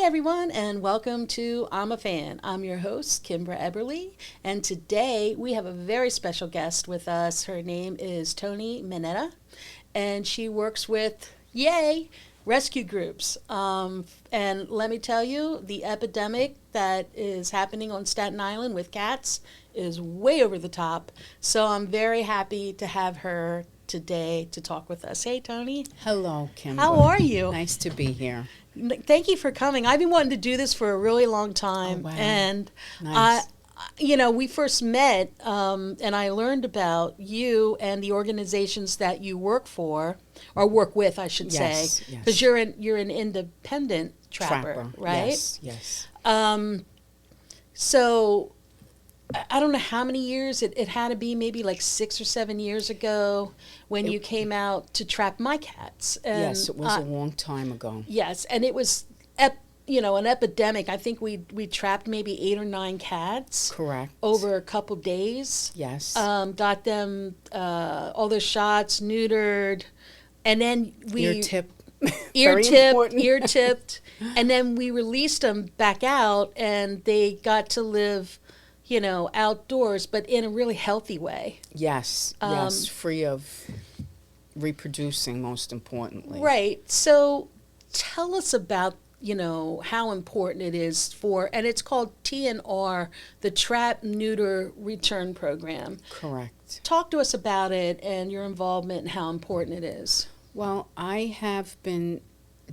everyone, and welcome to I'm a Fan. I'm your host, Kimbra Eberly, and today we have a very special guest with us. Her name is Toni Manetta, and she works with, yay, rescue groups. And let me tell you, the epidemic that is happening on Staten Island with cats is way over the top. So I'm very happy to have her today to talk with us. Hey, Toni. Hello, Kimber. How are you? Nice to be here. Thank you for coming. I've been wanting to do this for a really long time. Oh, wow. And Nice. we first met, and I learned about you and the organizations that you work for, or work with, I should Yes, say, yes. because you're an independent trapper, right? Yes. So I don't know how many years it had to be, maybe like 6 or 7 years ago when you came out to trap my cats. And, Yes, it was a long time ago. yes, and it was an epidemic. I think we trapped maybe 8 or 9 cats Correct. over a couple days. Yes. Got them all their shots neutered, and then Ear tip. ear Very tipped, important. ear tipped, and then we released them back out, and they got to live, outdoors, but in a really healthy way. Yes. Free of reproducing, most importantly. Right. So tell us about, how important it is and it's called TNR, the Trap Neuter Return Program. Correct. Talk to us about it and your involvement and how important it is. Well, I have been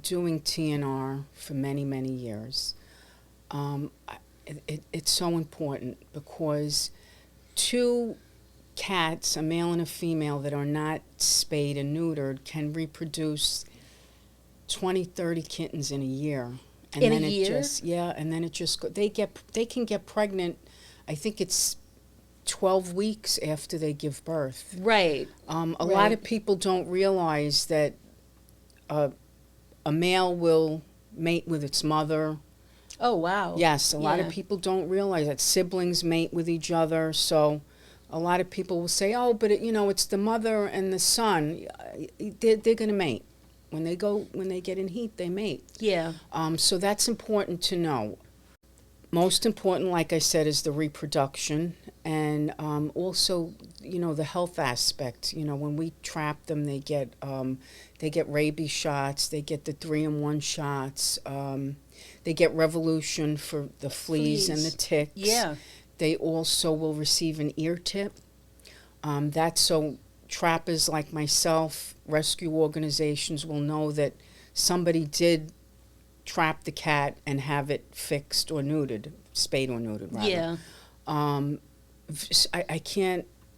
doing TNR for many, many years. It's so important because 2 cats, a male and a female, that are not spayed and neutered can reproduce 20, 30 kittens in a year. And In a then it year? and then it just they can get pregnant. I think it's 12 weeks after they give birth. Right. A lot Right. of people don't realize that a male will mate with its mother. Oh, wow. Yes, a lot Yeah. of people don't realize that siblings mate with each other. So a lot of people will say, "Oh, but it's the mother and the son. They're going to mate when they get in heat. They mate." Yeah. So that's important to know. Most important, like I said, is the reproduction, and also the health aspect. When we trap them, they get rabies shots. They get the 3-in-1 shots. They get revolution for the fleas and the ticks. Yeah. They also will receive an ear tip. That's so trappers like myself, rescue organizations will know that somebody did trap the cat and have it fixed or neutered, spayed or neutered, rather. Yeah.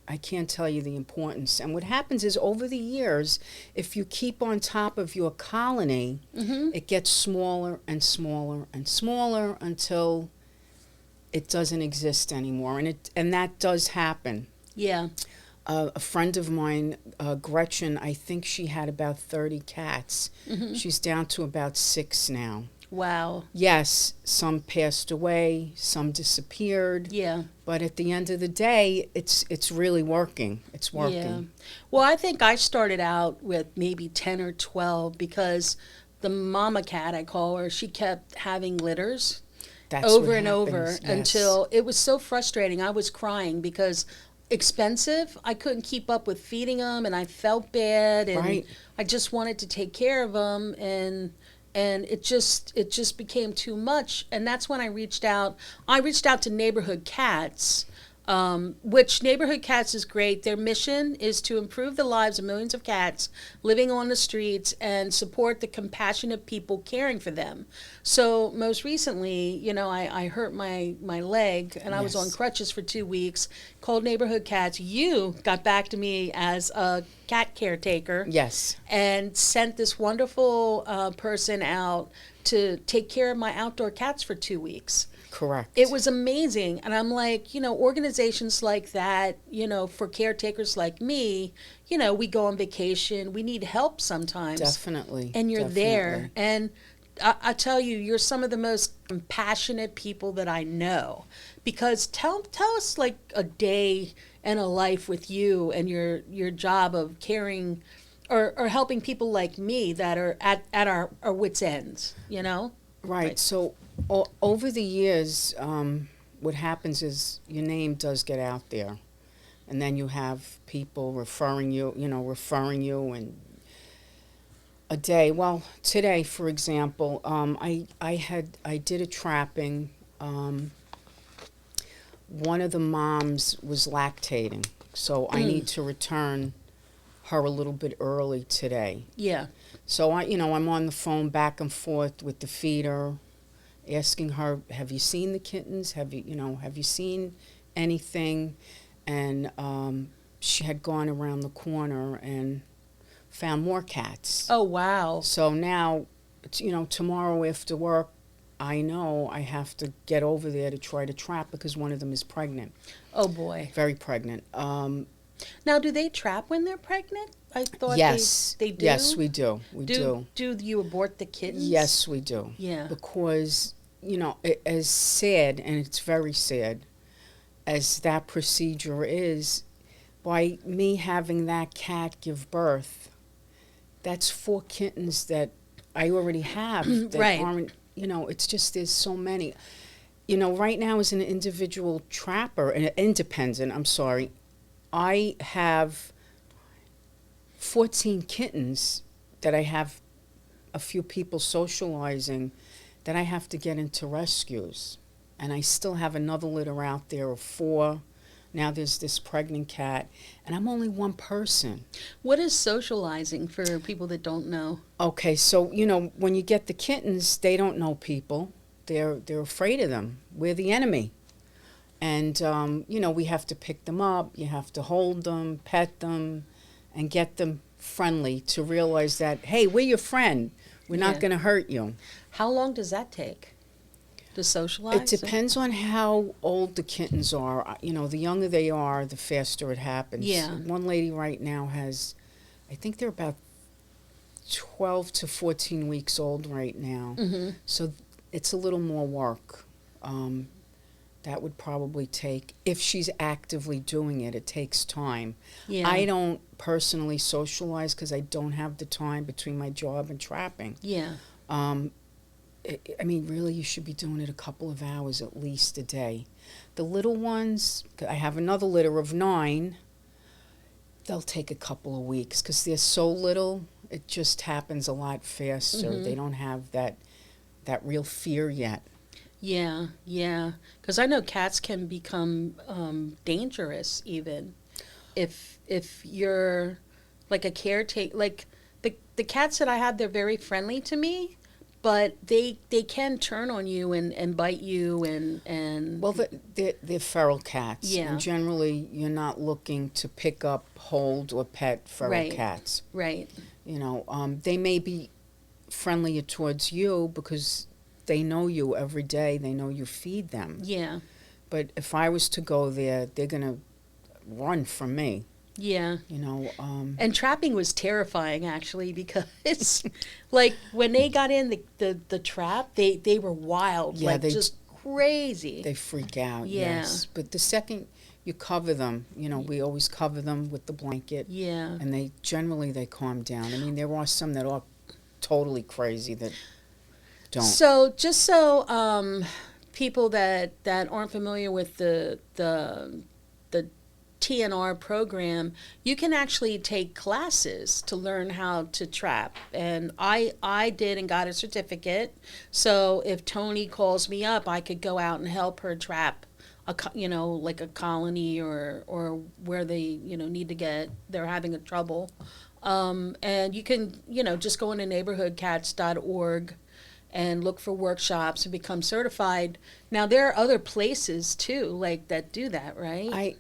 I can't tell you the importance. And what happens is, over the years, if you keep on top of your colony, it gets smaller and smaller and smaller until it doesn't exist anymore. And that does happen. Yeah. A friend of mine, Gretchen, I think she had about 30 cats. She's down to about 6 now. Wow. Yes, some passed away, some disappeared. Yeah. But at the end of the day, it's really working. It's working. Yeah. Well, I think I started out with maybe 10 or 12 because the mama cat, I call her, she kept having litters That's over what and over happens, yes. until it was so frustrating. I was crying because expensive. I couldn't keep up with feeding them, and I felt bad, and Right. I just wanted to take care of them, and it just became too much. And that's when I reached out. I reached out to Neighborhood Cats, which Neighborhood Cats is great. Their mission is to improve the lives of millions of cats living on the streets and support the compassionate people caring for them. So most recently, I hurt my leg, and I was Yes. on crutches for 2 weeks, called Neighborhood Cats. You got back to me as a cat caretaker. Yes. And sent this wonderful person out to take care of my outdoor cats for 2 weeks. Correct. It was amazing. And I'm like, organizations like that, for caretakers like me, we go on vacation. We need help sometimes. Definitely. And you're Definitely. there. And I tell you, you're some of the most compassionate people that I know. Because tell us like a day and a life with you and your job of caring or helping people like me that are at our wits' ends, Right. So over the years, what happens is your name does get out there, and then you have people referring you, and a day. Well, today, for example, I did a trapping. One of the moms was lactating, so I need to return her a little bit early today. Yeah. So I'm on the phone back and forth with the feeder, asking her, "Have you seen the kittens? Have you seen anything?" And she had gone around the corner and found more cats. Oh, wow. So now, tomorrow after work, I know I have to get over there to try to trap because one of them is pregnant. Oh, boy. Very pregnant. Now, do they trap when they're pregnant? I thought Yes. they do. Yes, we do. We do. Do you abort the kittens? Yes, we do. Yeah. Because, as sad, and it's very sad, as that procedure is, by me having that cat give birth, that's 4 kittens that I already have that Right. aren't, it's just there's so many. Right now as an individual trapper, an independent, I'm sorry, I have 14 kittens that I have a few people socializing that I have to get into rescues. And I still have another litter out there of 4. Now there's this pregnant cat, and I'm only one person. What is socializing for people that don't know? Okay, so, when you get the kittens, they don't know people. They're afraid of them. We're the enemy. And, we have to pick them up. You have to hold them, pet them, and get them friendly to realize that, hey, we're your friend. We're not going to hurt you. How long does that take to socialize? It depends on how old the kittens are. The younger they are, the faster it happens. Yeah. One lady right now has, I think they're about 12 to 14 weeks old right now. Mm-hmm. So it's a little more work. That would probably take, if she's actively doing it, it takes time. Yeah. I don't personally socialize because I don't have the time between my job and trapping. Yeah. Really, you should be doing it a couple of hours at least a day. The little ones, I have another litter of 9. They'll take a couple of weeks because they're so little. It just happens a lot faster. Mm-hmm. They don't have that real fear yet. Yeah, yeah. Because I know cats can become dangerous even if you're like a caretaker. Like the cats that I have, they're very friendly to me, but they can turn on you and bite you and. Well, they're feral cats. Yeah. And generally, you're not looking to pick up, hold, or pet feral cats. Right. They may be friendlier towards you because they know you every day. They know you feed them. Yeah. But if I was to go there, they're going to run from me. Yeah. And trapping was terrifying actually because like when they got in the trap, they were wild. Yeah, like just crazy. They freak out, Yeah. yes. But the second you cover them, we always cover them with the blanket. Yeah. And they calm down. There are some that are totally crazy that don't. So just so people that aren't familiar with the TNR program, you can actually take classes to learn how to trap. And I did and got a certificate. So if Toni calls me up, I could go out and help her trap like a colony or where they need to get, they're having a trouble. And you can just go into neighborhoodcats.org and look for workshops and become certified. Now there are other places too, like that do that, right?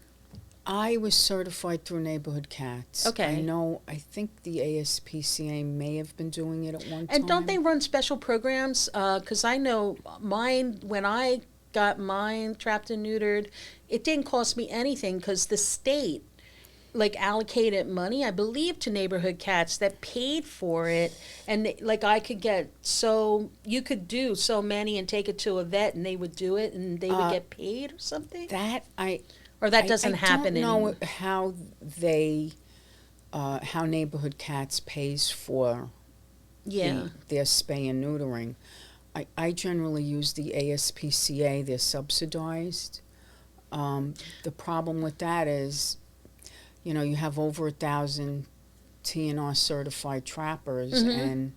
I was certified through Neighborhood Cats. Okay. I think the ASPCA may have been doing it at one time. And don't they run special programs? Because I know mine, when I got mine trapped and neutered, it didn't cost me anything because the state allocated money, I believe, to Neighborhood Cats that paid for it. And I could get, so you could do so many and take it to a vet and they would do it and they would get paid or something? Or that doesn't happen anymore? I don't know how Neighborhood Cats pays for their spay and neutering. I generally use the ASPCA. They're subsidized. The problem with that is, you have over 1,000 TNR certified trappers and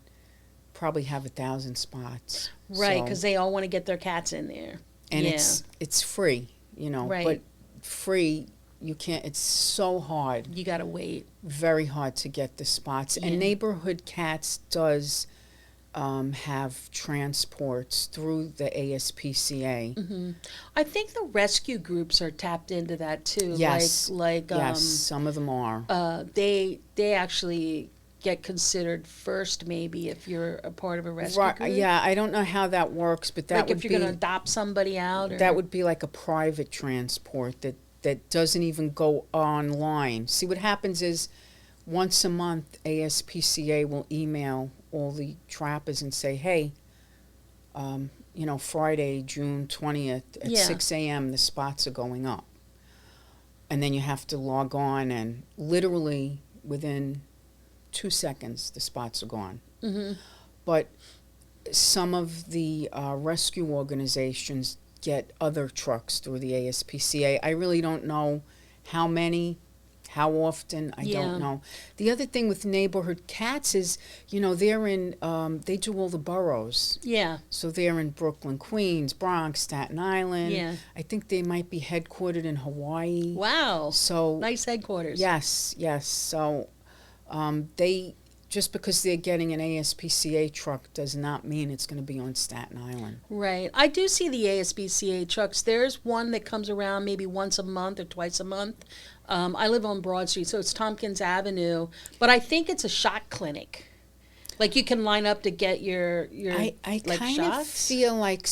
probably have 1,000 spots. Right, because they all want to get their cats in there. And Yeah. it's free, Right. but free, you can't, it's so hard, You got to wait. very hard to get the spots. Yeah. And Neighborhood Cats does have transports through the ASPCA. I think the rescue groups are tapped into that too. Yes. Like Yes, some of them are. they actually get considered first, maybe, if you're a part of a rescue Right, group. yeah, I don't know how that works, but that Like would if you're be going to adopt somebody out. Or, that would be like a private transport that doesn't even go online. See, what happens is once a month, ASPCA will email all the trappers and say, hey, Friday, June 20th at Yeah. 6 a.m., the spots are going up. And then you have to log on, and literally within 2 seconds, the spots are gone. But some of the rescue organizations get other trucks through the ASPCA. I really don't know how many, how often, I Yeah. don't know. The other thing with Neighborhood Cats is, they're in, they do all the boroughs. Yeah. So they're in Brooklyn, Queens, Bronx, Staten Island. Yeah. I think they might be headquartered in Hawaii. Wow. So Nice headquarters. yes. So they, just because they're getting an ASPCA truck does not mean it's going to be on Staten Island. Right. I do see the ASPCA trucks. There's one that comes around maybe once a month or twice a month. I live on Broad Street, so it's Tompkins Avenue. But I think it's a shot clinic. Like you can line up to get your I like kind shots. of feel like,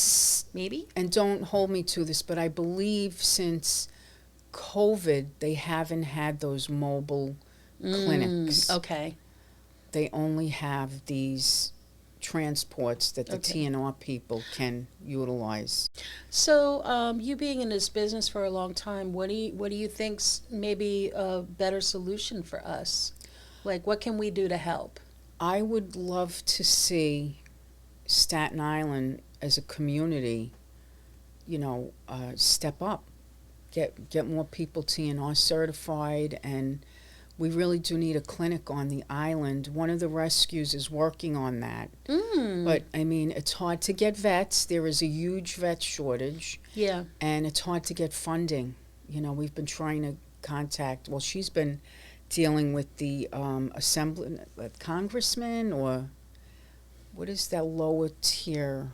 Maybe. and don't hold me to this, but I believe since COVID, they haven't had those mobile clinics. Okay. They only have these transports that the Okay. TNR people can utilize. So, you being in this business for a long time, what do you think's maybe a better solution for us? Like, what can we do to help? I would love to see Staten Island as a community, step up, get more people TNR certified, and we really do need a clinic on the island. One of the rescues is working on that. But, it's hard to get vets. There is a huge vet shortage, Yeah. and it's hard to get funding. We've been trying to contact, well, she's been dealing with the congressman, or what is that lower tier?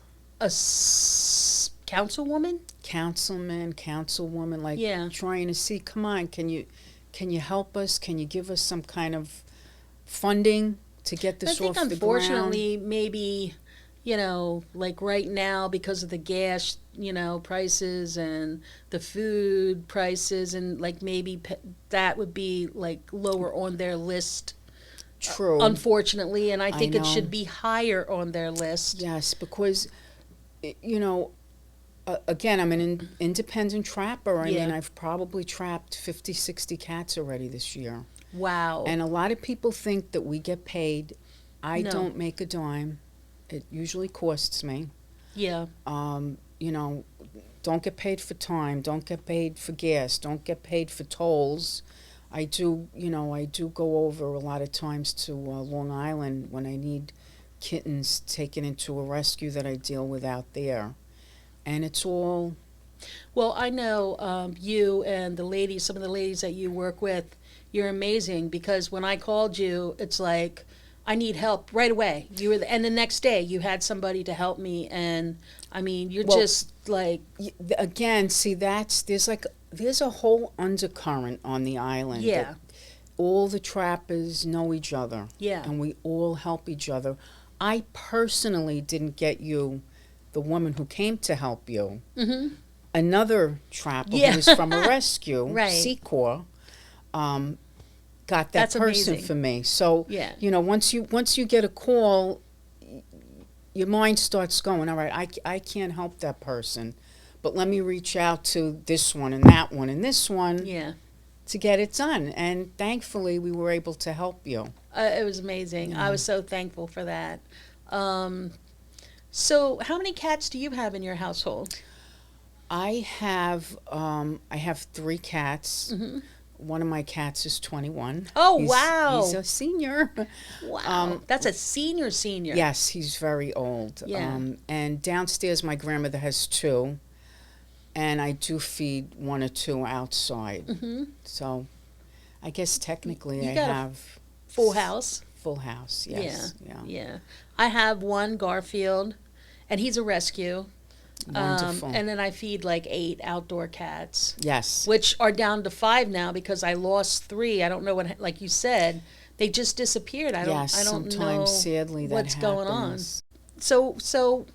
Councilwoman? Councilman, councilwoman, like Yeah. trying to see, come on, can you help us? Can you give us some kind of funding to get this I think off the ground? unfortunately, maybe, like right now because of the gas, prices and the food prices, and like maybe that would be like lower on their list. True. Unfortunately, and I think it know. should be higher on their list. Yes, because, again, I'm an independent trapper. I Yeah. mean, I've probably trapped 50, 60 cats already this year. Wow. And a lot of people think that we get paid. I No. don't make a dime. It usually costs me. Yeah. Don't get paid for time. Don't get paid for gas. Don't get paid for tolls. I do go over a lot of times to Long Island when I need kittens taken into a rescue that I deal with out there. And it's all, Well, I know you and some of the ladies that you work with, you're amazing, because when I called you, it's like, I need help right away. And the next day you had somebody to help me, and you're Well, just like, again, see, there's a whole undercurrent on the island. yeah, that all the trappers know each other. yeah, And we all help each other. I personally didn't get you the woman who came to help you. Another trapper Yeah. who was from a rescue, Right. Secor, got that That's person amazing. for me. So, Yeah. once you get a call, your mind starts going, all right, I can't help that person, but let me reach out to this one and that one and this one yeah. to get it done. And thankfully, we were able to help you. It was amazing. I was so thankful for that. So, how many cats do you have in your household? I have 3 cats. Hmm. One of my cats is 21. Oh, He's wow. he's a senior. Wow. That's a senior senior. Yes, he's very old. Yeah. And downstairs, my grandmother has 2, and I do feed 1 or 2 outside. Hmm. So I guess technically You I got a have full house. full house. Yes. Yeah. Yeah. Yeah. I have one Garfield, and he's a rescue. Wonderful. And then I feed like 8 outdoor cats, Yes. which are down to 5 now because I lost 3. I don't know what, like you said, they just disappeared. Yes. I don't Sometimes, know sadly, that what's going on. happens. So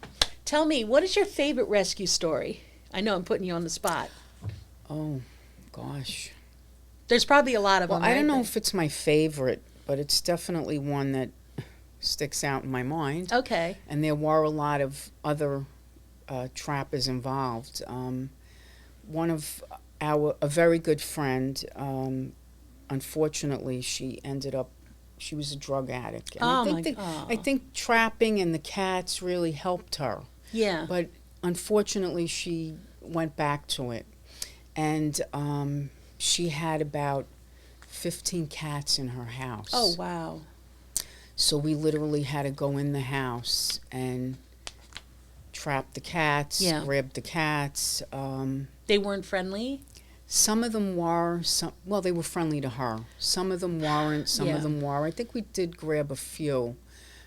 tell me, what is your favorite rescue story? I know I'm putting you on the spot. Oh, gosh. There's probably a lot of Well, them. I don't right? know if it's my favorite, but it's definitely one that sticks out in my mind. Okay. And there were a lot of other trappers involved. One of a very good friend, unfortunately, she was a drug addict. And Oh I my think God. I think trapping and the cats really helped her. Yeah. But unfortunately, she went back to it. And she had about 15 cats in her house. Oh wow. So we literally had to go in the house and trap the cats, Yeah. grab the cats. They weren't friendly? Some of them were, well, they were friendly to her. Some of them weren't, some Yeah. of them were. I think we did grab a few.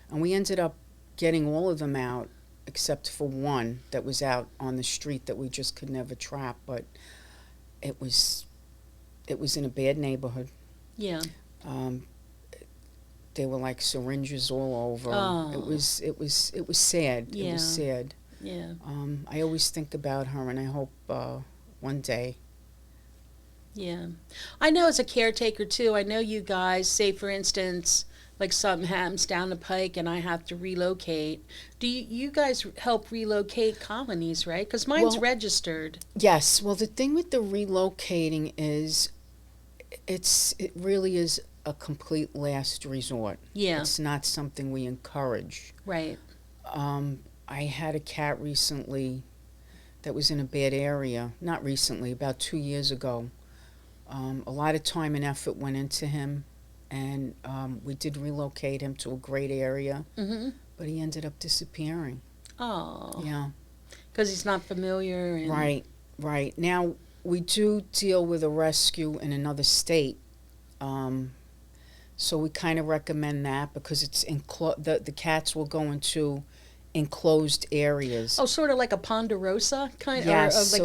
And we ended up getting all of them out except for one that was out on the street that we just could never trap. But it was in a bad neighborhood. Yeah. There were like syringes all over. Oh. It was sad. It Yeah. was sad. Yeah. I always think about her, and I hope one day. Yeah. I know as a caretaker too, I know you guys, say for instance, like something happens down the pike and I have to relocate. Do you guys help relocate colonies, right? Because mine's Well, registered. Yes. Well, the thing with the relocating is, it really is a complete last resort. Yeah. It's not something we encourage. Right. I had a cat recently that was in a bad area. Not recently, about 2 years ago. A lot of time and effort went into him, and we did relocate him to a great area, Mm-hmm. but he ended up disappearing. Oh. Yeah. Because he's not familiar. And Right. Now, we do deal with a rescue in another state, so we kind of recommend that because it's the cats will go into enclosed areas. Oh, sort of like a Ponderosa kind, Yes, or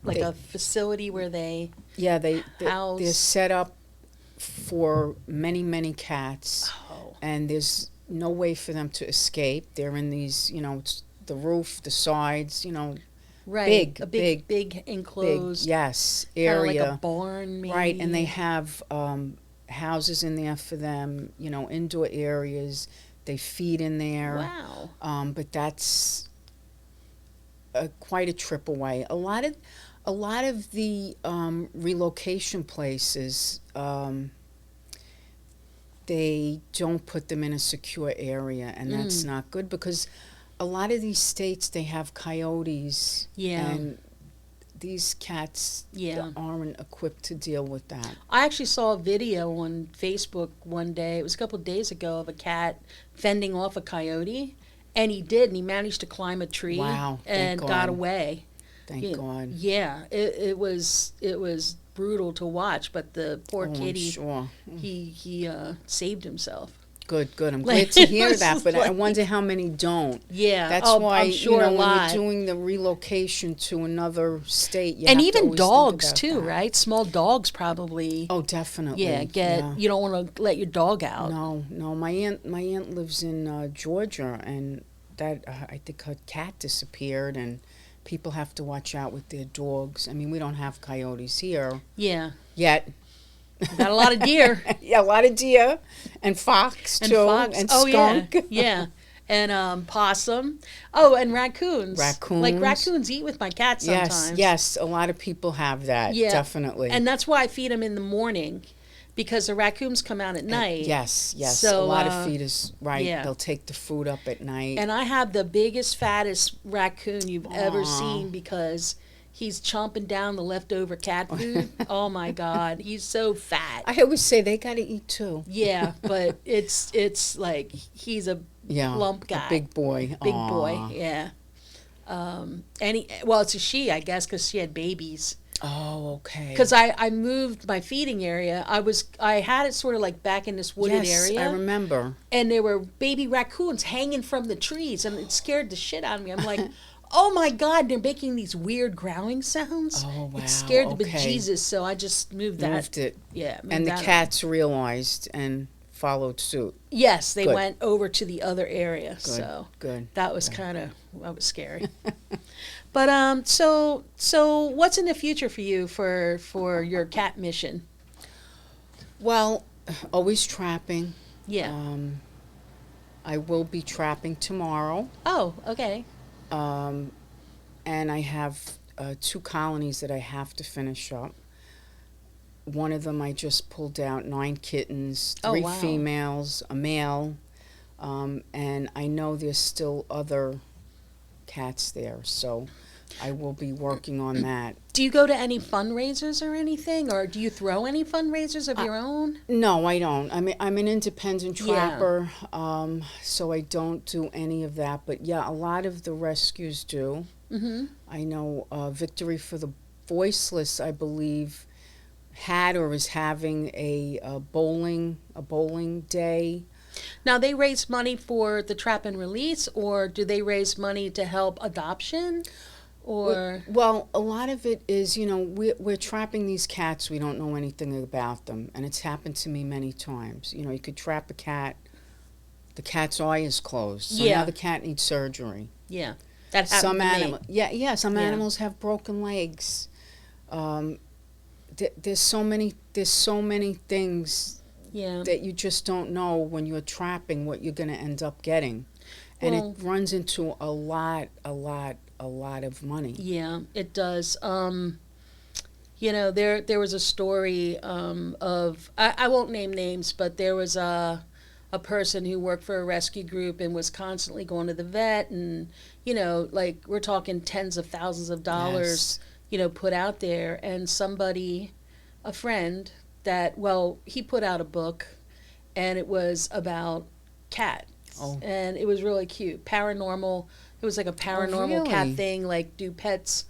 like so a facility where they yeah, house. they're set up for many cats, Oh. and there's no way for them to escape. They're in these, it's the roof, the sides, Right. big, A big enclosed. yes, Kinda area. like a barn, maybe. Right, and they have houses in there for them, indoor areas. They feed in there. Wow. But that's quite a trip away. A lot of the relocation places, they don't put them in a secure area, and that's not good because a lot of these states, they have coyotes. Yeah. And these cats Yeah. aren't equipped to deal with that. I actually saw a video on Facebook one day. It was a couple of days ago of a cat fending off a coyote, and he did, and he managed to climb a tree. Wow, thank and got God. away. Thank God. Yeah, it was brutal to watch, but the poor I'm kitty, sure. he saved himself. Good. I'm Like, glad to it hear was that, just but I like- wonder how many don't. Yeah, That's oh, why, I'm sure a when lot. you're doing the relocation to another state, you And have to even always think dogs about too, that. right? Small dogs probably. Oh, definitely. Yeah, you don't want to let your dog out. No. My aunt lives in Georgia, and that I think her cat disappeared, and people have to watch out with their dogs. I mean, we don't have coyotes here Yeah, yet. got a lot of deer. Yeah, a lot of deer and fox And too, fox. and Oh skunk. yeah. And possum. Oh, and raccoons. Raccoons. Like raccoons eat with my cat sometimes. Yes. A lot of people have that. Yeah. Definitely. And that's why I feed them in the morning, because the raccoons come out at night. Yes, yes. So, a lot of feeders, right? yeah. They'll take the food up at night. And I have the biggest, fattest raccoon you've ever Aw. seen because he's chomping down the leftover cat food. Oh my God, he's so fat. I always say they got to eat too. Yeah, but it's like he's a plump guy, a big boy. big Aw. boy. Yeah. And it's a she, I guess, because she had babies. Oh, okay. Because I moved my feeding area. I had it sort of like back in this wooded area. I remember. And there were baby raccoons hanging from the trees, and it scared the shit out of me. I'm like, oh my God, they're making these weird growling sounds. Oh, wow. It scared the Okay. bejesus, so I just moved that. Moved it. Yeah. And the that cats realized and followed suit. Yes, they Good. went over to the other area. Good. So Good. that was that was scary. But so what's in the future for you for your cat mission? Well, always trapping. Yeah. I will be trapping tomorrow. Oh, okay. And I have 2 colonies that I have to finish up. One of them I just pulled out 9 kittens, 3 wow. females, a male, and I know there's still other cats there, so I will be working on that. Do you go to any fundraisers or anything, or do you throw any fundraisers of your own? No, I don't. I'm an independent Yeah. trapper, so I don't do any of that. But yeah, a lot of the rescues do. Mm-hmm. I know Victory for the Voiceless, I believe, had or is having a bowling day. Now, they raise money for the trap and release, or do they raise money to help adoption? Or Well, a lot of it is, we're trapping these cats. We don't know anything about them, and it's happened to me many times. You could trap a cat, the cat's eye is closed, so Yeah. now the cat needs surgery. yeah, that happened Some to me. some Yeah. animals have broken legs. There's so many things Yeah. that you just don't know when you're trapping what you're going to end up getting, and Well- it runs into a lot of money. Yeah, it does. There was a story of I won't name names, but there was a person who worked for a rescue group and was constantly going to the vet, and like we're talking tens of thousands of dollars, put out there, and a friend he put out a book, and it was about cats, and it was really cute, paranormal. It was like a paranormal cat really? thing. Like, do pets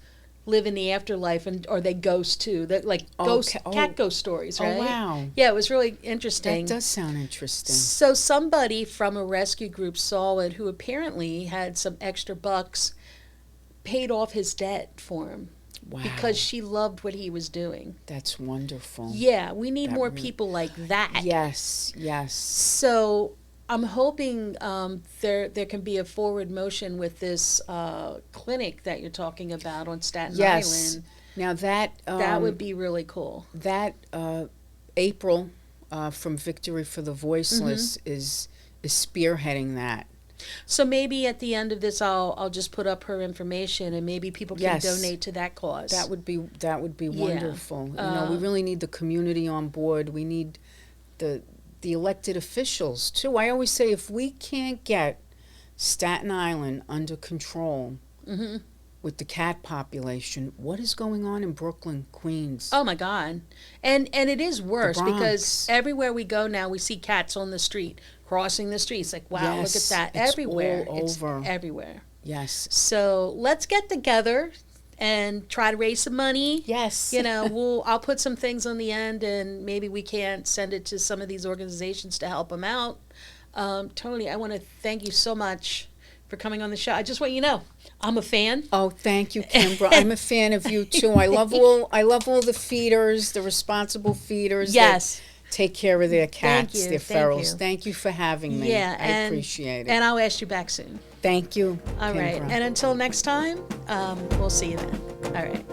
live in the afterlife, and are they ghosts too? That like cat ghost stories, right? Oh, wow. Yeah, it was really interesting. That does sound interesting. So somebody from a rescue group saw it, who apparently had some extra bucks, paid off his debt for him. Wow. Because she loved what he was doing. That's wonderful. Yeah, we need That more really- people like that. Yes. So I'm hoping there can be a forward motion with this clinic that you're talking about on Staten Yes. Island. Now That would be really cool. that April from Victory for the Voiceless is spearheading that. So maybe at the end of this, I'll just put up her information, and maybe people can Yes. donate to that cause. That would be Yeah. wonderful. We really need the community on board. We need the elected officials too. I always say, if we can't get Staten Island under control with the cat population, what is going on in Brooklyn, Queens? Oh my God, and it is worse Bronx. because everywhere we go now, we see cats on the street, crossing the street. It's like, wow, Yes, look at that. it's Everywhere. all over. It's everywhere. Yes. So let's get together and try to raise some money. Yes. I'll put some things on the end, and maybe we can send it to some of these organizations to help them out. Toni, I want to thank you so much for coming on the show. I just want you to know, I'm a fan. Oh, thank you, Kimbra. I'm a fan of you too. I love all the feeders, the responsible feeders. Yes. That take care of their cats, you, their thank ferals. you. Thank you for having me. Yeah, I appreciate it. And I'll ask you back soon. Thank you, All right. Kimbra. And until next time, we'll see you then. All right.